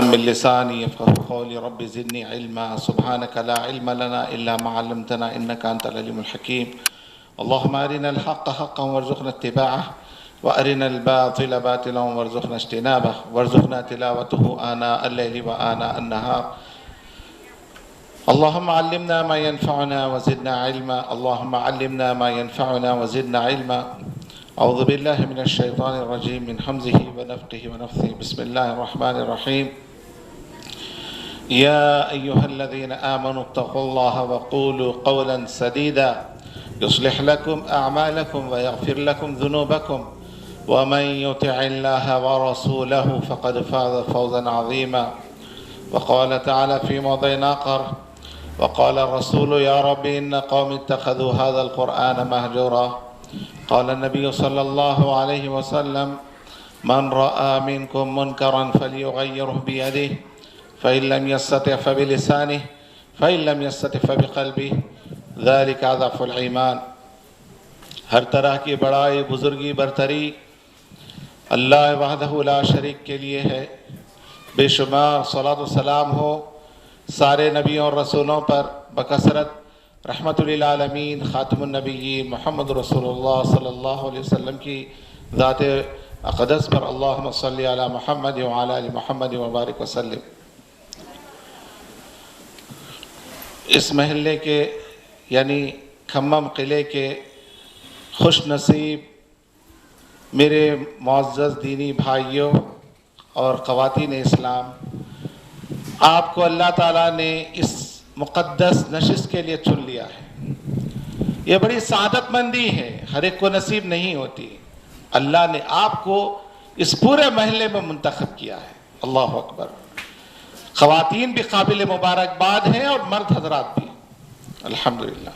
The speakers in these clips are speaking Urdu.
من لساني يفقهوا قولي رب زدني علما سبحانك لا علم لنا إلا ما علمتنا إنك أنت العليم الحكيم اللهم أرنا الحق حقا وارزقنا اتباعه وأرنا الباطل باطلا وارزقنا اجتنابه وارزقنا تلاوته آناء الليل وآناء النهار اللهم علمنا ما ينفعنا وزدنا علما اللهم علمنا ما ينفعنا وزدنا علما أعوذ بالله من الشيطان الرجيم من حمزه ونفخه ونفثه بسم الله الرحمن الرحيم يا أيها الذين آمنوا اتقوا الله وقولوا قولا سديدا يصلح لكم أعمالكم ويغفر لكم ذنوبكم ومن يطع الله ورسوله فقد فاز فوزا عظيما وقال تعالى في موضع آخر وقال الرسول يا رب إن قوم اتخذوا هذا القرآن مهجورا قال النبي صلى الله عليه وسلم من رأى منكم منكرا فليغيره بيده فإن لم يستطع فبلسانه فإن لم يستطع فبقلبه ذلك أضعف الإيمان ہر طرح کی بڑائی بزرگی برتری اللہ وحدہ لا شریک کے لیے ہے بے شمار صلاۃ و سلام ہو سارے نبیوں اور رسولوں پر بکثرت رحمت للعالمین خاتم النبیین محمد رسول اللہ صلی اللہ علیہ وسلم کی ذات اقدس پر اللہم صلی علی محمد وعلی آل محمد وبارک وسلم۔ اس محلے کے یعنی کھمم قلعے کے خوش نصیب میرے معزز دینی بھائیوں اور خواتین اسلام، آپ کو اللہ تعالیٰ نے اس مقدس نشست کے لیے چن لیا ہے۔ یہ بڑی سعادت مندی ہے، ہر ایک کو نصیب نہیں ہوتی۔ اللہ نے آپ کو اس پورے محلے میں منتخب کیا ہے۔ اللہ اکبر۔ خواتین بھی قابل مبارکباد ہیں اور مرد حضرات بھی الحمدللہ۔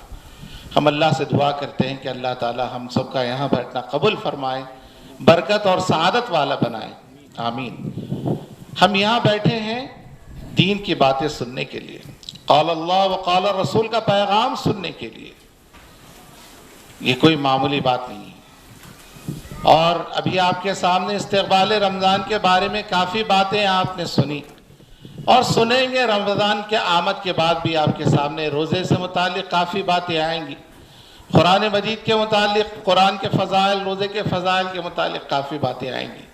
ہم اللہ سے دعا کرتے ہیں کہ اللہ تعالی ہم سب کا یہاں بیٹھنا قبول فرمائے، برکت اور سعادت والا بنائے، آمین۔ ہم یہاں بیٹھے ہیں دین کی باتیں سننے کے لیے، قال اللہ و قال رسول کا پیغام سننے کے لیے۔ یہ کوئی معمولی بات نہیں ہے۔ اور ابھی آپ کے سامنے استقبال رمضان کے بارے میں کافی باتیں آپ نے سنی اور سنیں گے۔ رمضان کے آمد کے بعد بھی آپ کے سامنے روزے سے متعلق کافی باتیں آئیں گی، قرآن مجید کے متعلق، قرآن کے فضائل، روزے کے فضائل کے متعلق کافی باتیں آئیں گی۔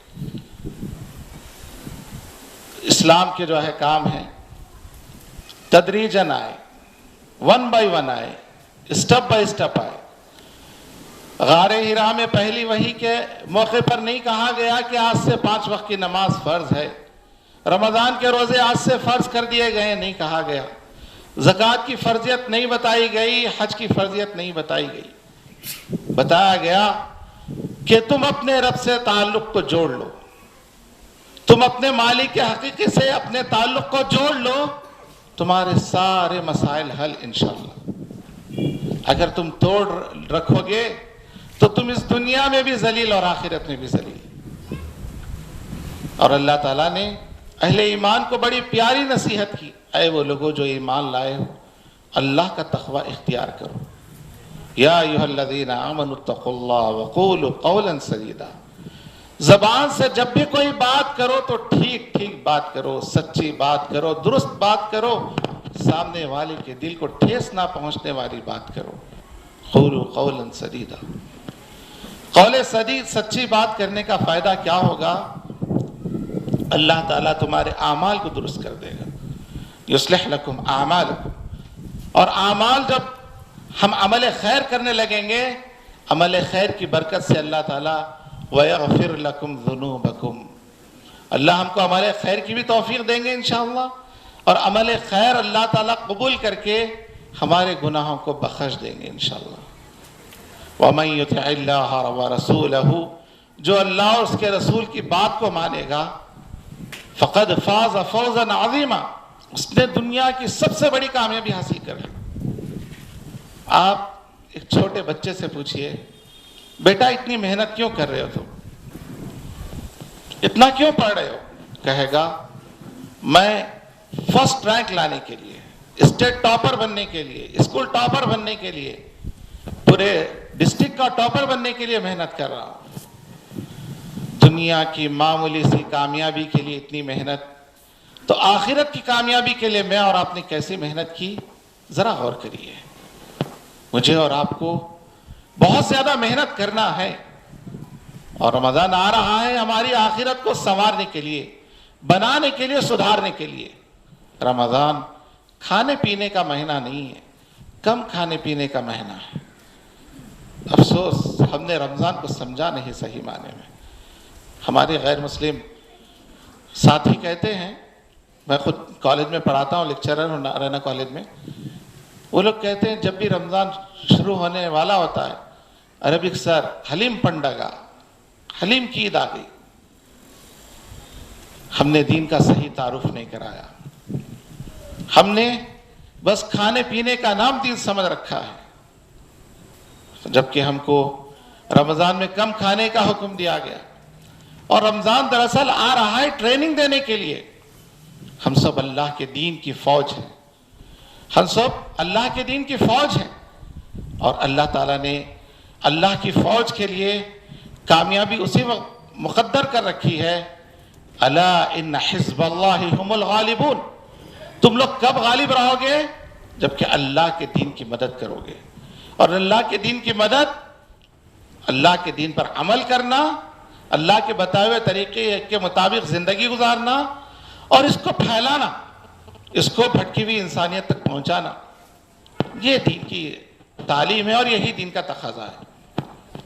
اسلام کے جو احکام ہیں تدریجاً آئے، ون بائی ون آئے، اسٹیپ بائی اسٹیپ آئے۔ غار حرا میں پہلی وحی کے موقع پر نہیں کہا گیا کہ آج سے 5 وقت کی نماز فرض ہے، رمضان کے روزے آج سے فرض کر دیے گئے، نہیں کہا گیا۔ زکوٰۃ کی فرضیت نہیں بتائی گئی، حج کی فرضیت نہیں بتائی گئی۔ بتایا گیا کہ تم اپنے رب سے تعلق کو جوڑ لو، تم اپنے مالک کے حقیقی سے اپنے تعلق کو جوڑ لو، تمہارے سارے مسائل حل انشاءاللہ۔ اگر تم توڑ رکھو گے تو تم اس دنیا میں بھی ذلیل اور آخرت میں بھی ذلیل۔ اور اللہ تعالیٰ نے اہل ایمان کو بڑی پیاری نصیحت کی، اے وہ لوگوں جو ایمان لائے ہو اللہ کا تقوی اختیار کرو۔ یا ایھا الذین آمنوا اتقوا اللہ وقولوا قولا سدیدا۔ زبان سے جب بھی کوئی بات کرو تو ٹھیک ٹھیک بات کرو، سچی بات کرو، درست بات کرو، سامنے والے کے دل کو ٹھیس نہ پہنچنے والی بات کرو۔ قولوا قولا سدیدا۔ قول سدید، سچی بات کرنے کا فائدہ کیا ہوگا؟ اللہ تعالیٰ تمہارے اعمال کو درست کر دے گا۔ یصلح لکم اعمالکم۔ اور اعمال جب ہم عمل خیر کرنے لگیں گے، عمل خیر کی برکت سے اللہ تعالیٰ وَيَغْفِرْ لَكُمْ ذُنُوبَكُمْ، اللہ ہم کو عمل خیر کی بھی توفیق دیں گے انشاءاللہ، اور عمل خیر اللہ تعالیٰ قبول کر کے ہمارے گناہوں کو بخش دیں گے انشاءاللہ۔ وَمَنْ يُطِعِ اللَّهَ وَرَسُولَهُ، جو اللہ اور اس کے رسول کی بات کو مانے گا، فقد فاز فوزا عظیما، اس نے دنیا کی سب سے بڑی کامیابی حاصل کر لی۔ آپ ایک چھوٹے بچے سے پوچھئے، بیٹا اتنی محنت کیوں کر رہے ہو تم؟ اتنا کیوں پڑھ رہے ہو؟ کہے گا میں فرسٹ رینک لانے کے لیے، اسٹیٹ ٹاپر بننے کے لیے، اسکول ٹاپر بننے کے لیے، پورے ڈسٹرکٹ کا ٹاپر بننے کے لیے محنت کر رہا ہوں۔ دنیا کی معمولی سی کامیابی کے لیے اتنی محنت، تو آخرت کی کامیابی کے لیے میں اور آپ نے کیسی محنت کی، ذرا غور کریے. مجھے اور آپ کو بہت زیادہ محنت کرنا ہے، اور رمضان آ رہا ہے ہماری آخرت کو سنوارنے کے لیے، بنانے کے لیے، سدھارنے کے لیے. رمضان کھانے پینے کا مہینہ نہیں ہے، کم کھانے پینے کا مہینہ ہے. افسوس ہم نے رمضان کو سمجھا نہیں صحیح معنی میں. ہمارے غیر مسلم ساتھی کہتے ہیں، میں خود کالج میں پڑھاتا ہوں، لیکچرر ہوں نارائنا کالج میں، وہ لوگ کہتے ہیں جب بھی رمضان شروع ہونے والا ہوتا ہے، عربک سر حلیم پنڈگا، حلیم کی عید آ گئی. ہم نے دین کا صحیح تعارف نہیں کرایا، ہم نے بس کھانے پینے کا نام دین سمجھ رکھا ہے، جبکہ ہم کو رمضان میں کم کھانے کا حکم دیا گیا. اور رمضان دراصل آ رہا ہے ٹریننگ دینے کے لیے. ہم سب اللہ کے دین کی فوج ہیں، ہم سب اللہ کے دین کی فوج ہیں، اور اللہ تعالیٰ نے اللہ کی فوج کے لیے کامیابی اسی وقت مقدر کر رکھی ہے. الا ان حزب اللہ هم الغالبون. تم لوگ کب غالب رہو گے؟ جبکہ اللہ کے دین کی مدد کرو گے. اور اللہ کے دین کی مدد، اللہ کے دین پر عمل کرنا، اللہ کے بتائے ہوئے طریقے کے مطابق زندگی گزارنا، اور اس کو پھیلانا، اس کو بھٹکی ہوئی انسانیت تک پہنچانا، یہ دین کی تعلیم ہے اور یہی دین کا تقاضا ہے.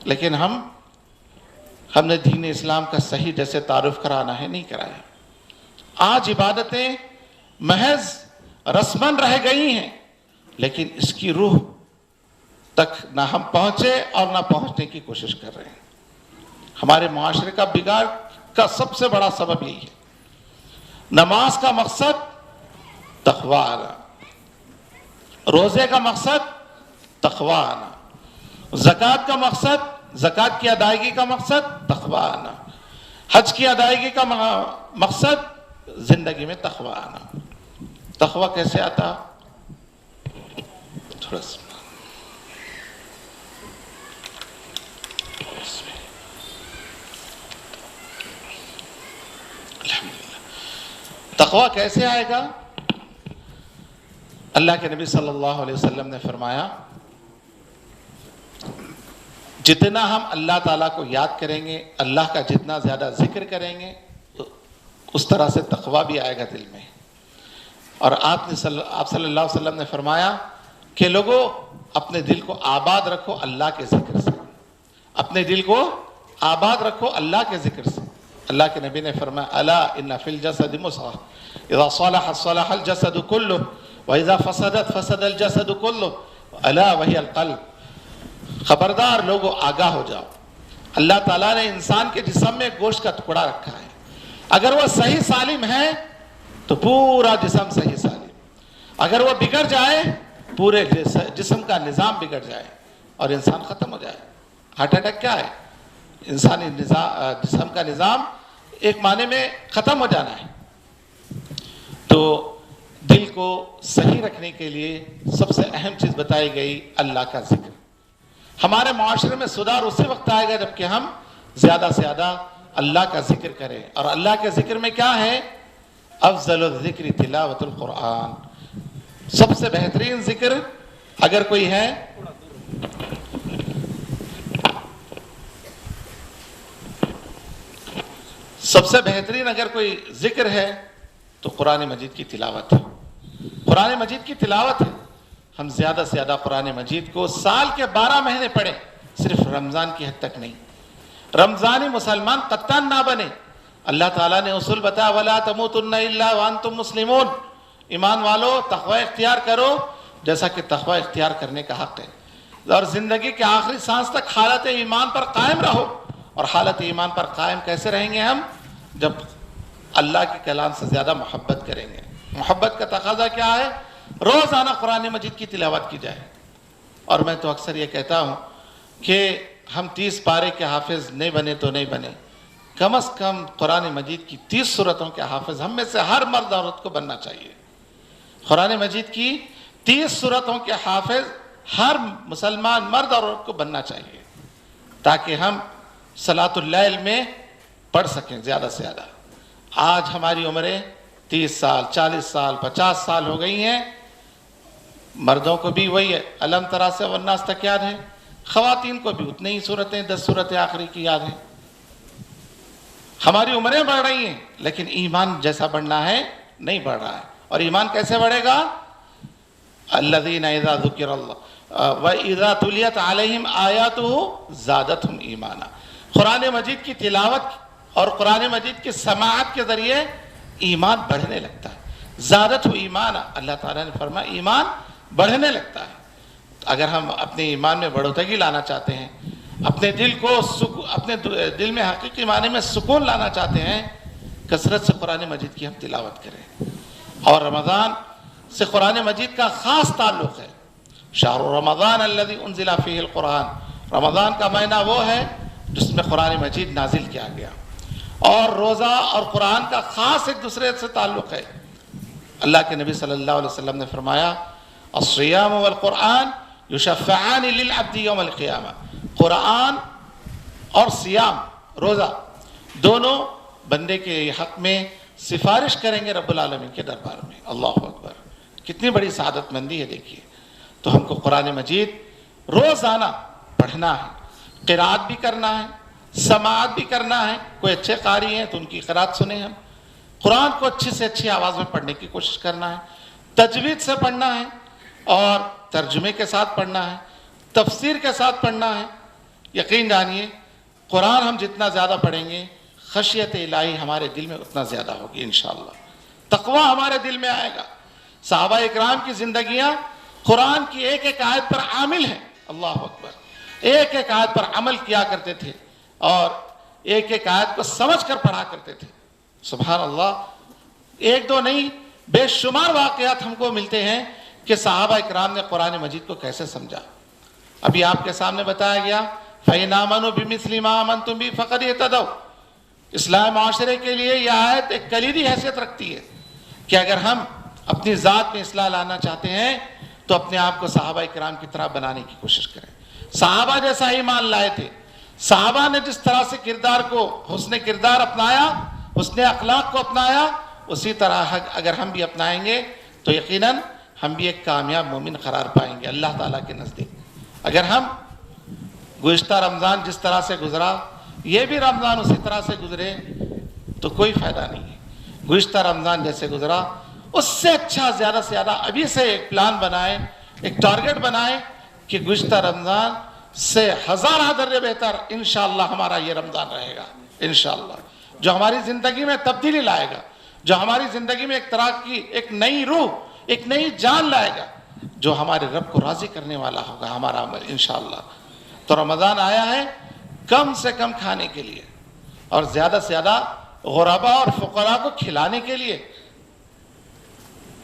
لیکن ہم نے دین اسلام کا صحیح جیسے تعارف کرانا ہے نہیں کرایا. آج عبادتیں محض رسمن رہ گئی ہیں، لیکن اس کی روح تک نہ ہم پہنچے اور نہ پہنچنے کی کوشش کر رہے ہیں. ہمارے معاشرے کا بگاڑ کا سب سے بڑا سبب یہی ہے. نماز کا مقصد تقوی آنا، روزے کا مقصد تقوی آنا، زکوٰۃ کا مقصد، زکوٰۃ کی ادائیگی کا مقصد تقوی آنا، حج کی ادائیگی کا مقصد زندگی میں تقوی آنا. تقوی کیسے آتا؟ تھوڑا سا تقوی کیسے آئے گا؟ اللہ کے نبی صلی اللہ علیہ وسلم نے فرمایا، جتنا ہم اللہ تعالیٰ کو یاد کریں گے، اللہ کا جتنا زیادہ ذکر کریں گے، اس طرح سے تقوی بھی آئے گا دل میں. اور آپ صلی اللہ علیہ وسلم نے فرمایا کہ لوگوں اپنے دل کو آباد رکھو اللہ کے ذکر سے، اپنے دل کو آباد رکھو اللہ کے ذکر سے. اللہ کے نبی نے فرمایا، الا ان فی الجسد مضغۃ اذا صلحت صلح الجسد كله واذا فسدت فسد الجسد كله الا وهي القلب. خبردار لوگوں آگاہ ہو جاؤ، اللہ تعالیٰ نے انسان کے جسم میں گوشت کا ٹکڑا رکھا ہے، اگر وہ صحیح سالم ہے تو پورا جسم صحیح سالم، اگر وہ بگڑ جائے پورے جسم کا نظام بگڑ جائے اور انسان ختم ہو جائے. ہارٹ اٹیک کیا ہے؟ انسانی جسم کا نظام ایک معنی میں ختم ہو جانا ہے. تو دل کو صحیح رکھنے کے لیے سب سے اہم چیز بتائی گئی اللہ کا ذکر. ہمارے معاشرے میں سدھار اسی وقت آئے گا جبکہ ہم زیادہ سے زیادہ اللہ کا ذکر کریں. اور اللہ کے ذکر میں کیا ہے؟ افضل الذکر تلاوت القرآن. سب سے بہترین ذکر اگر کوئی ہے، سب سے بہترین اگر کوئی ذکر ہے تو قرآن مجید کی تلاوت ہے. قرآن مجید کی تلاوت ہے. ہم زیادہ سے زیادہ قرآن مجید کو سال کے 12 مہینے پڑھیں، صرف رمضان کی حد تک نہیں. رمضانی مسلمان قطان نہ بنے. اللہ تعالیٰ نے اصول بتایا، وَلَا تَمُوتُنَّ إِلَّا وَأَنْتُمْ مُسْلِمُونَ. ایمان والو تقوی اختیار کرو جیسا کہ تقوی اختیار کرنے کا حق ہے، اور زندگی کے آخری سانس تک حالت ایمان پر قائم رہو. اور حالت ایمان پر قائم کیسے رہیں گے ہم؟ جب اللہ کے کلام سے زیادہ محبت کریں گے. محبت کا تقاضا کیا ہے؟ روزانہ قرآن مجید کی تلاوت کی جائے. اور میں تو اکثر یہ کہتا ہوں کہ ہم 30 پارے کے حافظ نہیں بنے تو نہیں بنے، کم از کم قرآن مجید کی 30 سورتوں کے حافظ ہم میں سے ہر مرد عورت کو بننا چاہیے. قرآن مجید کی 30 سورتوں کے حافظ ہر مسلمان مرد اور عورت کو بننا چاہیے، تاکہ ہم صلاۃ اللیل میں پڑھ سکیں زیادہ سے زیادہ. آج ہماری عمریں 30 سال 40 سال 50 سال ہو گئی ہیں. مردوں کو بھی وہی ہے الم ترا سے والناس تک یاد ہے, خواتین کو بھی اتنی ہی صورتیں 10 صورتیں آخری کی یاد ہیں. ہماری عمریں بڑھ رہی ہیں لیکن ایمان جیسا بڑھنا ہے نہیں بڑھ رہا ہے. اور ایمان کیسے بڑھے گا؟ الذین اذا ذکر اللہ وَإِذَا تُلِيَتْ عَلَيْهِمْ آیَاتُهُ زَادَتْهُمْ ایمانا. قرآن مجید کی تلاوت اور قرآن مجید کی سماعت کے ذریعے ایمان بڑھنے لگتا ہے. زادتہ ایمانا, اللہ تعالیٰ نے فرمایا ایمان بڑھنے لگتا ہے. اگر ہم اپنے ایمان میں بڑھوتگی لانا چاہتے ہیں, اپنے دل کو اپنے دل میں حقیقی معنی میں سکون لانا چاہتے ہیں, کثرت سے قرآن مجید کی ہم تلاوت کریں. اور رمضان سے قرآن مجید کا خاص تعلق ہے. شہر رمضان الذی انزل فیہ القرآن, رمضان کا مہینہ وہ ہے جس میں قرآن مجید نازل کیا گیا. اور روزہ اور قرآن کا خاص ایک دوسرے سے تعلق ہے. اللہ کے نبی صلی اللہ علیہ وسلم نے فرمایا الصیام والقرآن یشفعان للعبد یوم القیامہ. قرآن اور صیام روزہ دونوں بندے کے حق میں سفارش کریں گے رب العالمین کے دربار میں. اللہ اکبر, کتنی بڑی سعادت مندی ہے. دیکھیے تو ہم کو قرآن مجید روزانہ پڑھنا ہے, قرات بھی کرنا ہے, سماعت بھی کرنا ہے. کوئی اچھے قاری ہیں تو ان کی قرات سنیں. ہم قرآن کو اچھی سے اچھی آواز میں پڑھنے کی کوشش کرنا ہے, تجوید سے پڑھنا ہے اور ترجمے کے ساتھ پڑھنا ہے, تفسیر کے ساتھ پڑھنا ہے. یقین جانیے قرآن ہم جتنا زیادہ پڑھیں گے خشیت الہی ہمارے دل میں اتنا زیادہ ہوگی انشاءاللہ. تقویٰ ہمارے دل میں آئے گا. صحابہ اکرام کی زندگیاں قرآن کی ایک ایک آیت پر عامل ہیں. اللہ اکبر, ایک ایک آیت پر عمل کیا کرتے تھے اور ایک ایک آیت کو سمجھ کر پڑھا کرتے تھے. سبحان اللہ, ایک دو نہیں بے شمار واقعات ہم کو ملتے ہیں کہ صحابہ اکرام نے قرآن مجید کو کیسے سمجھا. ابھی آپ کے سامنے بتایا گیا فَإِنْ آمَنُوا بِمِثْلِ مَا آمَنْتُمْ بِهِ فَقَدْ اهْتَدَوْا. اسلام معاشرے کے لیے یہ آیت ایک کلیدی حیثیت رکھتی ہے کہ اگر ہم اپنی ذات میں اصلاح لانا چاہتے ہیں تو اپنے آپ کو صحابہ اکرام کی طرح بنانے کی کوشش کریں. صحابہ جیسا ایمان لائے تھے, صحابہ نے جس طرح سے کردار کو حسن کردار اپنایا, حسن اخلاق کو اپنایا, اسی طرح اگر ہم بھی اپنائیں گے تو یقیناً ہم بھی ایک کامیاب مومن قرار پائیں گے اللہ تعالیٰ کے نزدیک. اگر ہم گزشتہ رمضان جس طرح سے گزرا یہ بھی رمضان اسی طرح سے گزرے تو کوئی فائدہ نہیں ہے. گزشتہ رمضان جیسے گزرا اس سے اچھا زیادہ سے زیادہ ابھی سے ایک پلان بنائیں, ایک ٹارگٹ بنائیں کہ گزشتہ رمضان سے 1000 درجے بہتر انشاءاللہ ہمارا یہ رمضان رہے گا انشاءاللہ, جو ہماری زندگی میں تبدیلی لائے گا, جو ہماری زندگی میں ایک طرح کی ایک نئی روح, ایک نئی جان لائے گا, جو ہمارے رب کو راضی کرنے والا ہوگا ہمارا عمل انشاءاللہ. تو رمضان آیا ہے کم سے کم کھانے کے لیے اور زیادہ سے زیادہ غرباء اور فقراء کو کھلانے کے لیے.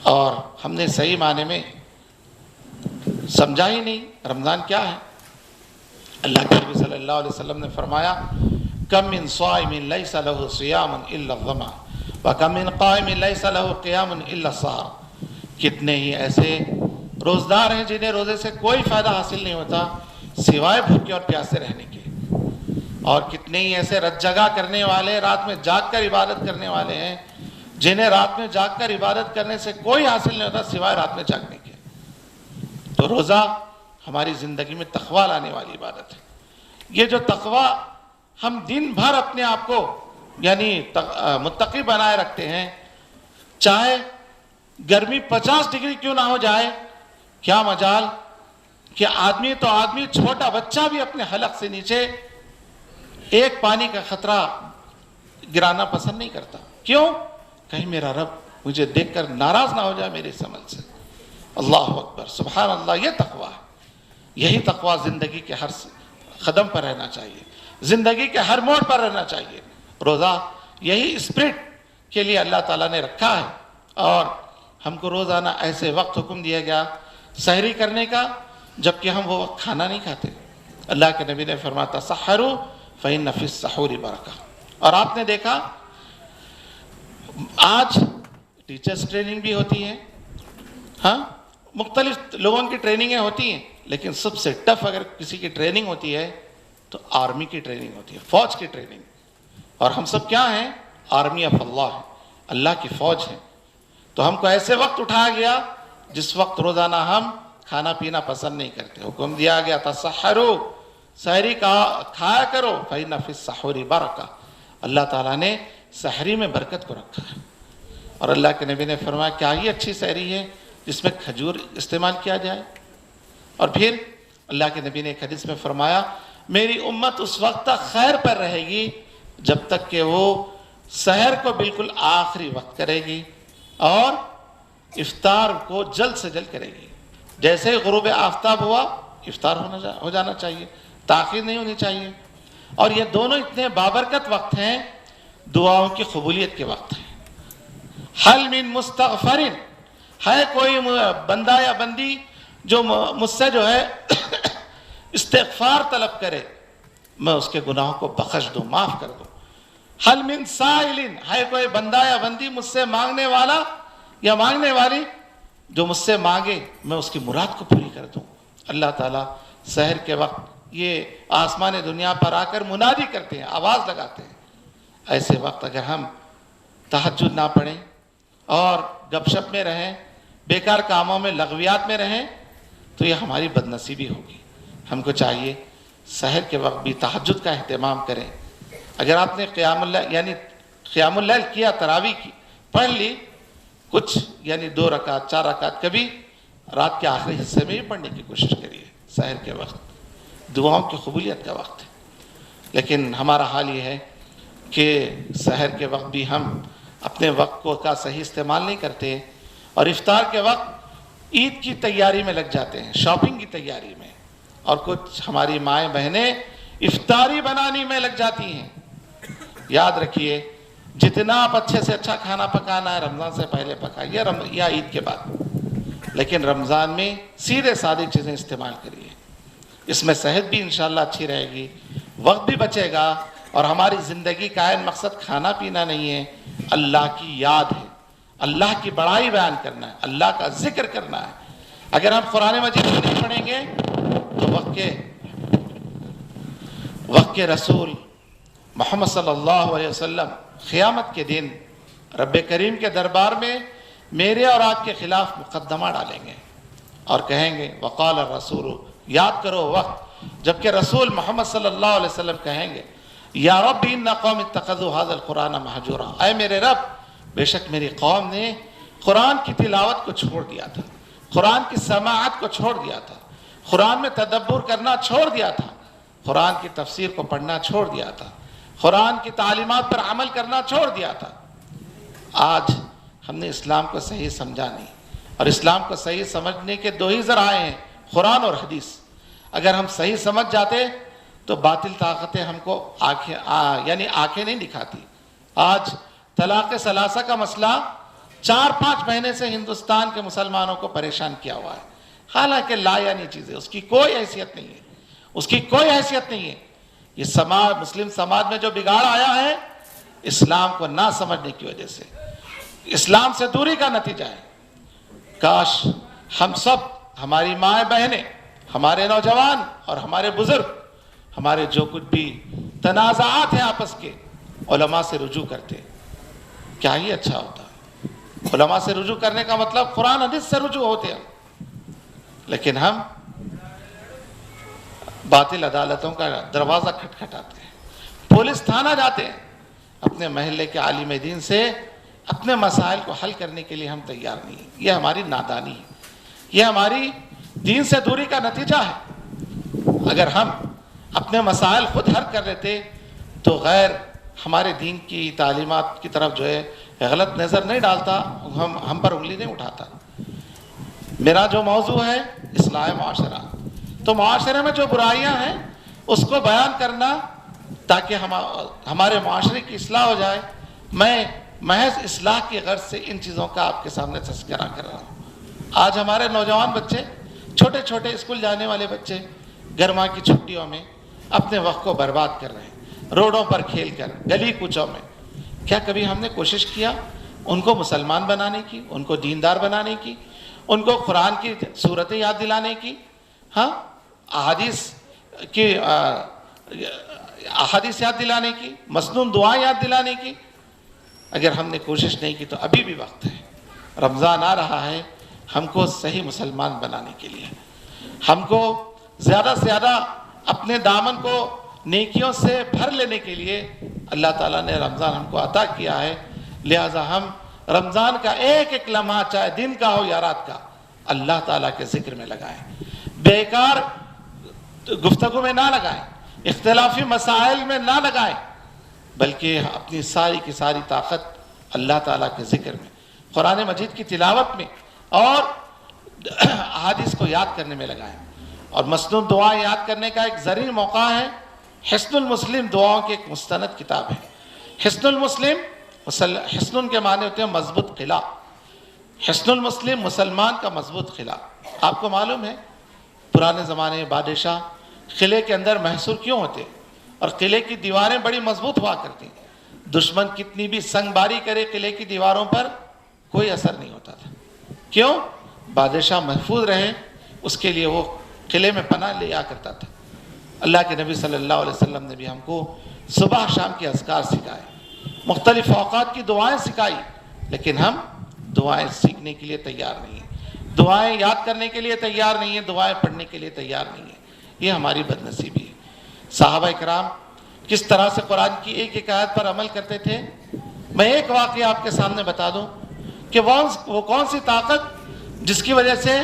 اور ہم نے صحیح معنی میں سمجھا ہی نہیں رمضان کیا ہے. اللہ کے نبی صلی اللہ علیہ وسلم نے فرمایا کم من صائم لیس له صیام الا الظما وکم من قائم لیس له قیام الا السحر. کتنے ہی ایسے روزدار ہیں جنہیں روزے سے کوئی فائدہ حاصل نہیں ہوتا سوائے بھوکے اور پیاسے رہنے کے, اور کتنے ہی ایسے رت جگہ کرنے والے, رات میں جاگ کر عبادت کرنے والے ہیں جنہیں رات میں جاگ کر عبادت کرنے سے کوئی حاصل نہیں ہوتا سوائے رات میں جاگنے کے. تو روزہ ہماری زندگی میں تقویٰ لانے والی عبادت ہے. یہ جو تقویٰ ہم دن بھر اپنے آپ کو یعنی متقی بنائے رکھتے ہیں, چاہے گرمی 50 ڈگری کیوں نہ ہو جائے, کیا مجال کہ آدمی تو آدمی چھوٹا بچہ بھی اپنے حلق سے نیچے ایک پانی کا خطرہ گرانا پسند نہیں کرتا. کیوں؟ کہیں میرا رب مجھے دیکھ کر ناراض نہ ہو جائے میرے اس عمل سے. اللہ اکبر, سبحان اللہ. یہ تقویٰ ہے. یہی تقویٰ زندگی کے ہر قدم پر رہنا چاہیے, زندگی کے ہر موڑ پر رہنا چاہیے. روزہ یہی اسپرٹ کے لیے اللہ تعالیٰ نے رکھا ہے. اور ہم کو روزانہ ایسے وقت حکم دیا گیا سحری کرنے کا جبکہ ہم وہ وقت کھانا نہیں کھاتے. اللہ کے نبی نے فرمایا تسحروا فإن فی السحور برکہ. اور آپ نے دیکھا آج ٹیچرز ٹریننگ بھی ہوتی ہے, ہاں مختلف لوگوں کی ٹریننگیں ہوتی ہیں, لیکن سب سے ٹف اگر کسی کی ٹریننگ ہوتی ہے تو آرمی کی ٹریننگ ہوتی ہے, فوج کی ٹریننگ. اور ہم سب کیا ہیں؟ آرمی آف اللہ ہیں, اللہ کی فوج ہیں. تو ہم کو ایسے وقت اٹھایا گیا جس وقت روزانہ ہم کھانا پینا پسند نہیں کرتے. حکم دیا گیا تسحروا، سحری کھایا کرو، فإن فی السحور برکہ، اللہ تعالیٰ نے سحری میں برکت کو رکھا ہے. اور اللہ کے نبی نے فرمایا کیا ہی اچھی سحری ہے جس میں کھجور استعمال کیا جائے. اور پھر اللہ کے نبی نے ایک حدیث میں فرمایا میری امت اس وقت تک خیر پر رہے گی جب تک کہ وہ سحر کو بالکل آخری وقت کرے گی اور افطار کو جلد سے جلد کرے گی. جیسے ہی غروب آفتاب ہوا افطار ہو جانا چاہیے، تاخیر نہیں ہونی چاہیے. اور یہ دونوں اتنے بابرکت وقت ہیں، دعاؤں کی قبولیت کے وقت ہیں. حل من مستغفر، ہے کوئی بندہ یا بندی جو مجھ سے جو ہے استغفار طلب کرے، میں اس کے گناہوں کو بخش دوں، معاف کر دوں. حل من سائل، ہے کوئی بندہ یا بندی مجھ سے مانگنے والا یا مانگنے والی جو مجھ سے مانگے میں اس کی مراد کو پوری کر دوں. اللہ تعالیٰ سحر کے وقت یہ آسمان دنیا پر آ کر منادی کرتے ہیں، آواز لگاتے ہیں. ایسے وقت اگر ہم تہجد نہ پڑھیں اور گپ شپ میں رہیں، بیکار کاموں میں لغویات میں رہیں تو یہ ہماری بد نصیبی ہوگی. ہم کو چاہیے سحر کے وقت بھی تہجد کا اہتمام کریں. اگر آپ نے قیام اللیل کیا، تراویح کی پڑھ لی کچھ، یعنی 2 رکعت 4 رکعت، کبھی رات کے آخری حصے میں بھی پڑھنے کی کوشش کریے. سحر کے وقت دعاؤں کی قبولیت کا وقت ہے. لیکن ہمارا حال یہ ہے کہ سحر کے وقت بھی ہم اپنے وقت کا صحیح استعمال نہیں کرتے اور افطار کے وقت عید کی تیاری میں لگ جاتے ہیں، شاپنگ کی تیاری میں. اور کچھ ہماری مائیں بہنیں افطاری بنانے میں لگ جاتی ہیں. یاد رکھیے جتنا آپ اچھے سے اچھا کھانا پکانا ہے رمضان سے پہلے پکائیے یا عید کے بعد، لیکن رمضان میں سیدھے سادی چیزیں استعمال کریے. اس میں صحت بھی انشاءاللہ اچھی رہے گی، وقت بھی بچے گا، اور ہماری زندگی کا عین مقصد کھانا پینا نہیں ہے، اللہ کی یاد ہے، اللہ کی بڑائی بیان کرنا ہے، اللہ کا ذکر کرنا ہے. اگر ہم قرآن مجید کو نہیں پڑھیں گے تو وقت کے رسول محمد صلی اللہ علیہ وسلم قیامت کے دن رب کریم کے دربار میں میرے اور آپ کے خلاف مقدمہ ڈالیں گے اور کہیں گے وقال الرسول، یاد کرو وقت جبکہ رسول محمد صلی اللہ علیہ وسلم کہیں گے یا رب ان قوم اتخذوا هذا القرآن مہجورا، اے میرے رب بے شک میری قوم نے قرآن کی تلاوت کو چھوڑ دیا تھا، قرآن کی سماعت کو چھوڑ دیا تھا، قرآن میں تدبر کرنا چھوڑ دیا تھا، قرآن کی تفسیر کو پڑھنا چھوڑ دیا تھا، قرآن کی تعلیمات پر عمل کرنا چھوڑ دیا تھا. آج ہم نے اسلام کو صحیح سمجھا نہیں، اور اسلام کو صحیح سمجھنے کے 2 ہی ذرائع ہیں، قرآن اور حدیث. اگر ہم صحیح سمجھ جاتے تو باطل طاقتیں ہم کو آنکھیں نہیں دکھاتی. آج طلاق ثلاثہ کا مسئلہ 4-5 مہینے سے ہندوستان کے مسلمانوں کو پریشان کیا ہوا ہے، حالانکہ لا یعنی چیزیں، اس کی کوئی حیثیت نہیں ہے، اس کی کوئی حیثیت نہیں ہے. یہ مسلم سماج میں جو بگاڑ آیا ہے اسلام کو نہ سمجھنے کی وجہ سے، اسلام سے دوری کا نتیجہ ہے. کاش ہم سب، ہماری مائیں بہنیں، ہمارے نوجوان اور ہمارے بزرگ، ہمارے جو کچھ بھی تنازعات ہیں آپس کے، علماء سے رجوع کرتے. کیا ہی اچھا ہوتا. علماء سے رجوع کرنے کا مطلب قرآن حدیث سے رجوع ہوتے ہیں، لیکن ہم باطل عدالتوں کا دروازہ کھٹکھٹاتے ہیں، پولیس تھانہ جاتے ہیں. اپنے محلے کے عالم دین سے اپنے مسائل کو حل کرنے کے لیے ہم تیار نہیں ہیں. یہ ہماری نادانی ہے، یہ ہماری دین سے دوری کا نتیجہ ہے. اگر ہم اپنے مسائل خود حل کر لیتے تو غیر ہمارے دین کی تعلیمات کی طرف جو ہے غلط نظر نہیں ڈالتا، ہم پر انگلی نہیں اٹھاتا. میرا جو موضوع ہے اصلاح معاشرہ، تو معاشرے میں جو برائیاں ہیں اس کو بیان کرنا تاکہ ہمارے معاشرے کی اصلاح ہو جائے. میں محض اصلاح کی غرض سے ان چیزوں کا آپ کے سامنے تذکرہ کر رہا ہوں. آج ہمارے نوجوان بچے، چھوٹے چھوٹے اسکول جانے والے بچے گرما کی چھٹیوں میں اپنے وقت کو برباد کر رہے ہیں، روڈوں پر کھیل کر، گلی کوچوں میں. کیا کبھی ہم نے کوشش کیا ان کو مسلمان بنانے کی، ان کو دیندار بنانے کی، ان کو قرآن کی صورتیں یاد دلانے کی، ہاں احادیث یاد دلانے کی، مسنون دعا یاد دلانے کی؟ اگر ہم نے کوشش نہیں کی تو ابھی بھی وقت ہے. رمضان آ رہا ہے ہم کو صحیح مسلمان بنانے کے لیے، ہم کو زیادہ سے زیادہ اپنے دامن کو نیکیوں سے بھر لینے کے لیے اللہ تعالیٰ نے رمضان ہم کو عطا کیا ہے۔ لہٰذا ہم رمضان کا ایک ایک لمحہ، چاہے دن کا ہو یا رات کا، اللہ تعالیٰ کے ذکر میں لگائیں، بیکار گفتگو میں نہ لگائیں، اختلافی مسائل میں نہ لگائیں، بلکہ اپنی ساری کی ساری طاقت اللہ تعالیٰ کے ذکر میں، قرآن مجید کی تلاوت میں اور احادیث کو یاد کرنے میں لگائیں۔ اور مسنون دعائیں یاد کرنے کا ایک زرعی موقع ہے۔ حصن المسلم دعاؤں کی ایک مستند کتاب ہے۔ حصن المسلم، حصن کے معنی ہوتے ہیں مضبوط قلعہ۔ حصن المسلم مسلمان کا مضبوط قلعہ۔ آپ کو معلوم ہے پرانے زمانے میں بادشاہ قلعے کے اندر محصور کیوں ہوتے، اور قلعے کی دیواریں بڑی مضبوط ہوا کرتی، دشمن کتنی بھی سنگ باری کرے قلعے کی دیواروں پر کوئی اثر نہیں ہوتا تھا۔ کیوں؟ بادشاہ محفوظ رہے، اس کے لیے وہ قلعے میں پناہ لیا کرتا تھا۔ اللہ کے نبی صلی اللہ علیہ وسلم نے بھی ہم کو صبح شام کے اذکار سکھائے، مختلف اوقات کی دعائیں سکھائی، لیکن ہم دعائیں سیکھنے کے لیے تیار نہیں ہیں، دعائیں یاد کرنے کے لیے تیار نہیں ہیں، دعائیں پڑھنے کے لیے تیار نہیں ہیں۔ یہ ہماری بد نصیبی ہے۔ صحابہ کرام کس طرح سے قرآن کی ایک ایک آیت پر عمل کرتے تھے، میں ایک واقعہ آپ کے سامنے بتا دوں کہ وہ کون سی طاقت جس کی وجہ سے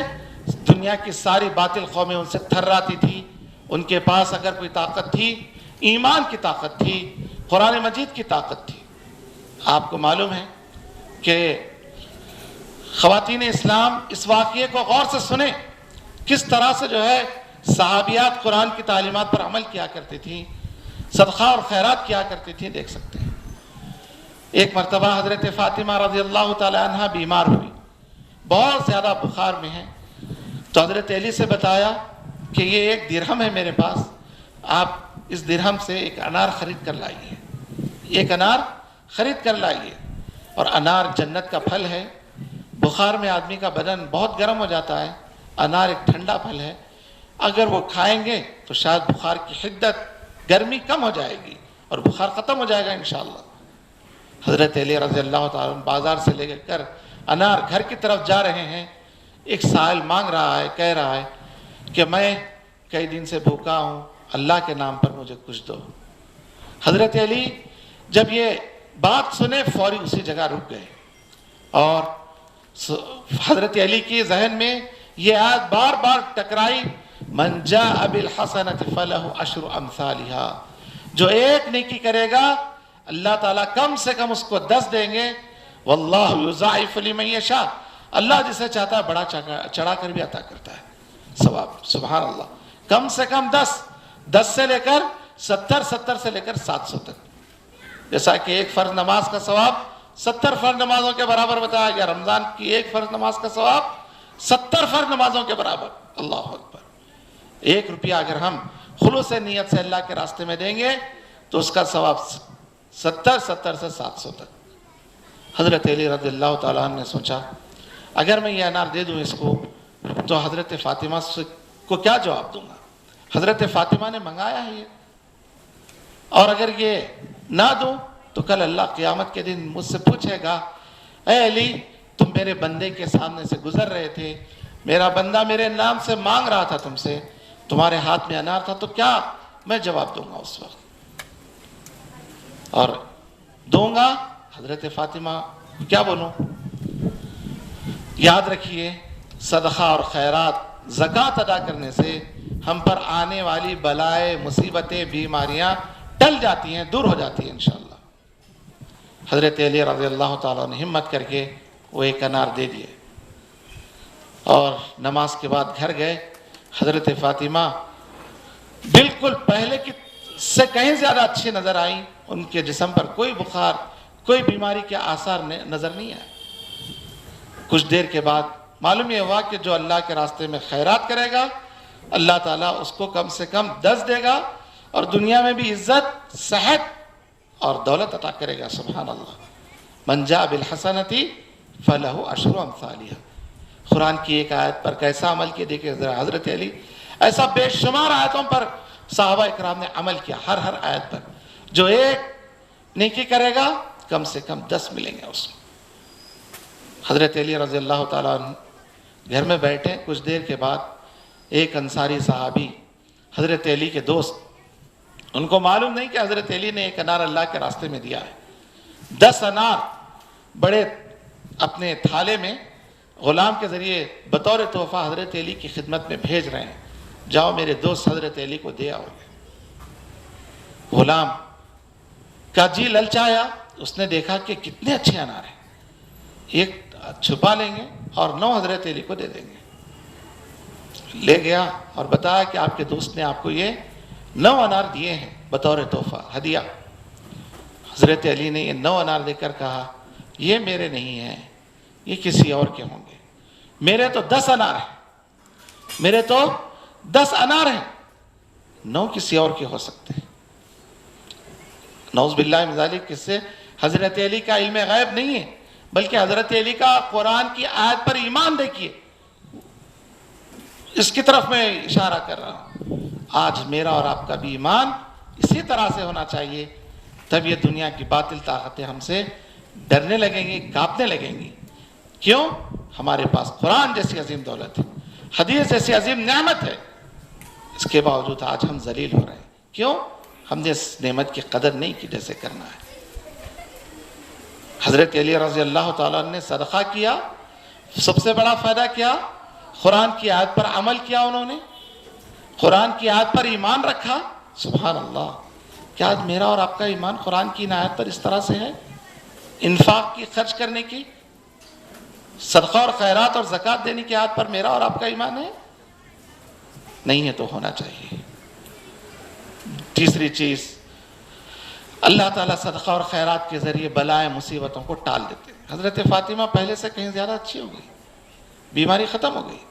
دنیا کی ساری باطل قومیں ان سے تھراتی تھی۔ ان کے پاس اگر کوئی طاقت تھی، ایمان کی طاقت تھی، قرآن مجید کی طاقت تھی۔ آپ کو معلوم ہے کہ خواتین اسلام اس واقعے کو غور سے سنیں، کس طرح سے جو ہے صحابیات قرآن کی تعلیمات پر عمل کیا کرتی تھیں، صدقہ اور خیرات کیا کرتی تھیں، دیکھ سکتے ہیں۔ ایک مرتبہ حضرت فاطمہ رضی اللہ تعالی عنہ بیمار ہوئی، بہت زیادہ بخار میں ہیں، تو حضرت علی سے بتایا کہ یہ ایک درہم ہے میرے پاس، آپ اس درہم سے ایک انار خرید کر لائیے، ایک انار خرید کر لائیے۔ اور انار جنت کا پھل ہے، بخار میں آدمی کا بدن بہت گرم ہو جاتا ہے، انار ایک ٹھنڈا پھل ہے، اگر وہ کھائیں گے تو شاید بخار کی حدت، گرمی کم ہو جائے گی اور بخار ختم ہو جائے گا انشاءاللہ۔ حضرت علی رضی اللہ تعالیٰ بازار سے لے کر انار گھر کی طرف جا رہے ہیں، ایک سائل مانگ رہا ہے، کہہ رہا ہے کہ میں کئی دن سے بھوکا ہوں، اللہ کے نام پر مجھے کچھ دو۔ حضرت علی جب یہ بات سنے فوری اسی جگہ رک گئے، اور حضرت علی کی ذہن میں یہ آیت بار بار ٹکرائی، من جاء بالحسنۃ فلہ عشر امثالھا، جو ایک نیکی کرے گا اللہ تعالیٰ کم سے کم اس کو 10 دیں گے، واللہ یضاعف لمن یشاء، اللہ جسے چاہتا ہے بڑا چڑھا کر بھی عطا کرتا ہے ثواب۔ سبحان اللہ، کم سے کم 10 سے لے کر 70 سے لے کر 700 تک، جیسا کہ ایک فرض نماز کا ثواب 70 فرض نمازوں کے برابر بتایا گیا، رمضان کی ایک فرض نماز کا ثواب 70 فرض نمازوں کے برابر۔ اللہ اکبر۔ 1 روپیہ اگر ہم خلوص نیت سے اللہ کے راستے میں دیں گے تو اس کا ثواب 70 سے 700 تک۔ حضرت علی رضی اللہ تعالیٰ عنہ نے سوچا اگر میں یہ انار دے دوں اس کو تو حضرت فاطمہ کو کیا جواب دوں گا، حضرت فاطمہ نے منگایا ہے یہ، اور اگر یہ نہ دوں تو کل اللہ قیامت کے دن مجھ سے پوچھے گا، اے علی تم میرے بندے کے سامنے سے گزر رہے تھے، میرا بندہ میرے نام سے مانگ رہا تھا تم سے، تمہارے ہاتھ میں انار تھا، تو کیا میں جواب دوں گا اس وقت؟ اور دوں گا حضرت فاطمہ کیا بولوں؟ یاد رکھیے صدقہ اور خیرات، زکوٰۃ ادا کرنے سے ہم پر آنے والی بلائیں، مصیبتیں، بیماریاں ٹل جاتی ہیں، دور ہو جاتی ہیں انشاءاللہ۔ حضرت علی رضی اللہ تعالیٰ نے ہمت کر کے وہ ایک انار دے دیے، اور نماز کے بعد گھر گئے۔ حضرت فاطمہ بالکل پہلے کی سے کہیں زیادہ اچھی نظر آئیں، ان کے جسم پر کوئی بخار، کوئی بیماری کے آثار نظر نہیں آئے۔ کچھ دیر کے بعد معلوم یہ ہوا کہ جو اللہ کے راستے میں خیرات کرے گا اللہ تعالیٰ اس کو کم سے کم 10 دے گا، اور دنیا میں بھی عزت، صحت اور دولت عطا کرے گا۔ سبحان اللہ۔ من جاء بالحسنۃ فلہ عشر امثالھا۔ قرآن کی ایک آیت پر کیسا عمل کیا دیکھیں حضرت علی، ایسا بے شمار آیتوں پر صحابہ اکرام نے عمل کیا، ہر آیت پر جو ایک نیکی کرے گا کم سے کم 10 ملیں گے اس کو۔ حضرت علی رضی اللہ تعالیٰ عنہ گھر میں بیٹھے، کچھ دیر کے بعد ایک انصاری صحابی حضرت علی کے دوست، ان کو معلوم نہیں کہ حضرت علی نے ایک انار اللہ کے راستے میں دیا ہے، 10 انار بڑے اپنے تھالے میں غلام کے ذریعے بطور تحفہ حضرت علی کی خدمت میں بھیج رہے ہیں، جاؤ میرے دوست حضرت علی کو دے آؤ۔ غلام کا جی للچایا، اس نے دیکھا کہ کتنے اچھے انار ہیں، ایک چھپا لیں گے اور 9 حضرت علی کو دے دیں گے۔ لے گیا اور بتایا کہ آپ کے دوست نے آپ کو یہ 9 انار دیے ہیں بطور تحفہ ہدیہ۔ حضرت علی نے یہ 9 انار دے کر کہا یہ میرے نہیں ہیں، یہ کسی اور کے ہوں گے، میرے تو 10 انار ہیں، میرے تو 10 انار ہیں، 9 کسی اور کے ہو سکتے ہیں۔ نعوذ باللہ من ذالک، کس سے؟ حضرت علی کا علم غیب نہیں ہے، بلکہ حضرت علی کا قرآن کی آیت پر ایمان دیکھیے، اس کی طرف میں اشارہ کر رہا ہوں۔ آج میرا اور آپ کا بھی ایمان اسی طرح سے ہونا چاہیے، تب یہ دنیا کی باطل طاقتیں ہم سے ڈرنے لگیں گی، کانپنے لگیں گی۔ کیوں؟ ہمارے پاس قرآن جیسی عظیم دولت ہے، حدیث جیسی عظیم نعمت ہے، اس کے باوجود آج ہم ذلیل ہو رہے ہیں۔ کیوں؟ ہم نے اس نعمت کی قدر نہیں کی جیسے کرنا ہے۔ حضرت علی رضی اللہ تعالیٰ نے صدقہ کیا، سب سے بڑا فائدہ کیا؟ قرآن کی آیت پر عمل کیا، انہوں نے قرآن کی آیت پر ایمان رکھا۔ سبحان اللہ، کیا آج میرا اور آپ کا ایمان قرآن کی آیت پر اس طرح سے ہے؟ انفاق کی، خرچ کرنے کی، صدقہ اور خیرات اور زکوٰۃ دینے کی آیت پر میرا اور آپ کا ایمان ہے؟ نہیں ہے تو ہونا چاہیے۔ تیسری چیز، اللہ تعالیٰ صدقہ اور خیرات کے ذریعے بلائیں مصیبتوں کو ٹال دیتے ہیں۔ حضرت فاطمہ پہلے سے کہیں زیادہ اچھی ہو گئی، بیماری ختم ہو گئی۔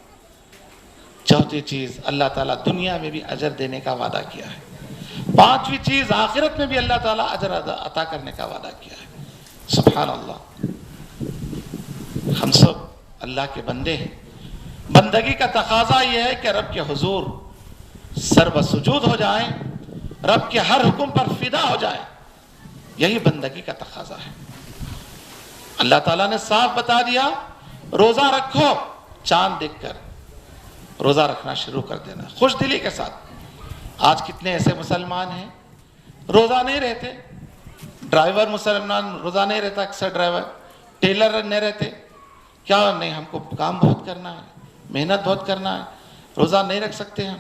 چوتھی چیز، اللہ تعالیٰ دنیا میں بھی اجر دینے کا وعدہ کیا ہے۔ پانچویں چیز، آخرت میں بھی اللہ تعالیٰ اجر عطا کرنے کا وعدہ کیا ہے۔ سبحان اللہ، ہم سب اللہ کے بندے ہیں، بندگی کا تقاضا یہ ہے کہ رب کے حضور سر بسجود ہو جائیں، رب کے ہر حکم پر فدا ہو جائیں، یہی بندگی کا تقاضا ہے۔ اللہ تعالیٰ نے صاف بتا دیا، روزہ رکھو، چاند دیکھ کر روزہ رکھنا شروع کر دینا خوش دلی کے ساتھ۔ آج کتنے ایسے مسلمان ہیں روزہ نہیں رہتے، ڈرائیور مسلمان روزہ نہیں رہتا، اکثر ڈرائیور، ٹیلر نہیں رہتے، کیا نہیں، ہم کو کام بہت کرنا ہے، محنت بہت کرنا ہے، روزہ نہیں رکھ سکتے ہم۔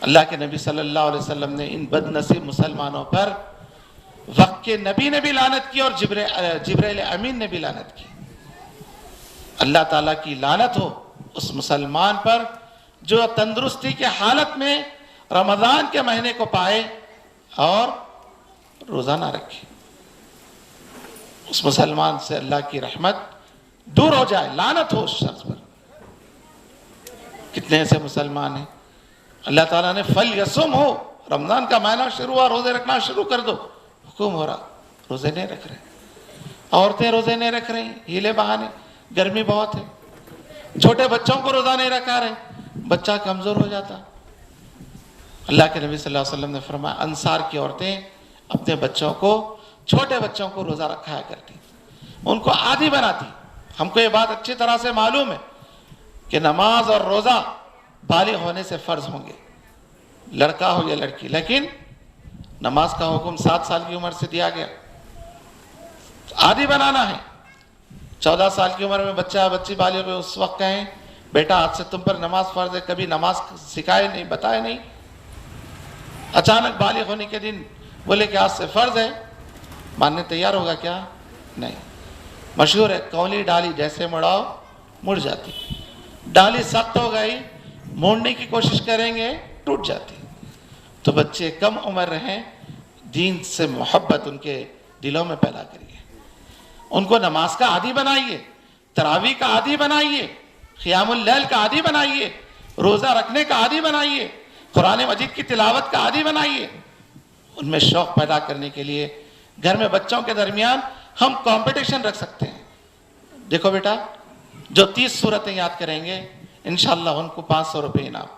اللہ کے نبی صلی اللہ علیہ وسلم نے ان بد نصیب مسلمانوں پر وقت کے نبی نے بھی لعنت کی اور جبرائیل امین نے بھی لعنت کی۔ اللہ تعالیٰ کی لعنت ہو اس مسلمان پر جو تندرستی کے حالت میں رمضان کے مہینے کو پائے اور روزہ نہ رکھے، اس مسلمان سے اللہ کی رحمت دور ہو جائے، لعنت ہو اس شخص پر۔ کتنے ایسے مسلمان ہیں اللہ تعالیٰ نے فَلْيَصُمْ ہو، رمضان کا مہینہ شروع ہوا، روزے رکھنا شروع کر دو، حکم ہو رہا، روزے نہیں رکھ رہے، عورتیں روزے نہیں رکھ رہی، ہیلے بہانے، گرمی بہت ہے، چھوٹے بچوں کو روزہ نہیں رکھا رہے، بچہ کمزور ہو جاتا۔ اللہ کے نبی صلی اللہ علیہ وسلم نے فرمایا انصار کی عورتیں اپنے بچوں کو، چھوٹے بچوں کو روزہ رکھایا کرتی، ان کو عادی بناتی۔ ہم کو یہ بات اچھی طرح سے معلوم ہے کہ نماز اور روزہ بالغ ہونے سے فرض ہوں گے، لڑکا ہو یا لڑکی، لیکن نماز کا حکم 7 سال کی عمر سے دیا گیا، عادی بنانا ہے۔ 14 سال کی عمر میں بچہ بچی بالغ ہوئے، اس وقت کہیں بیٹا آج سے تم پر نماز فرض ہے، کبھی نماز سکھائے نہیں، بتائے نہیں، اچانک بالغ ہونے کے دن بولے کہ آج سے فرض ہے، ماننے تیار ہوگا کیا؟ نہیں۔ مشہور ہے، کولی ڈالی جیسے مڑاؤ مڑ جاتی، ڈالی سخت ہو گئی، موڑنے کی کوشش کریں گے ٹوٹ جاتی۔ تو بچے کم عمر رہیں، دین سے محبت ان کے دلوں میں پیدا کریے، ان کو نماز کا عادی بنائیے، تراویح کا عادی بنائیے، قیام اللیل کا عادی بنائیے، روزہ رکھنے کا عادی بنائیے، قرآن مجید کی تلاوت کا عادی بنائیے۔ ان میں شوق پیدا کرنے کے لیے گھر میں بچوں کے درمیان ہم کمپٹیشن رکھ سکتے ہیں۔ دیکھو بیٹا، جو 30 سورتیں یاد کریں گے انشاءاللہ ان کو 500 روپے انعام۔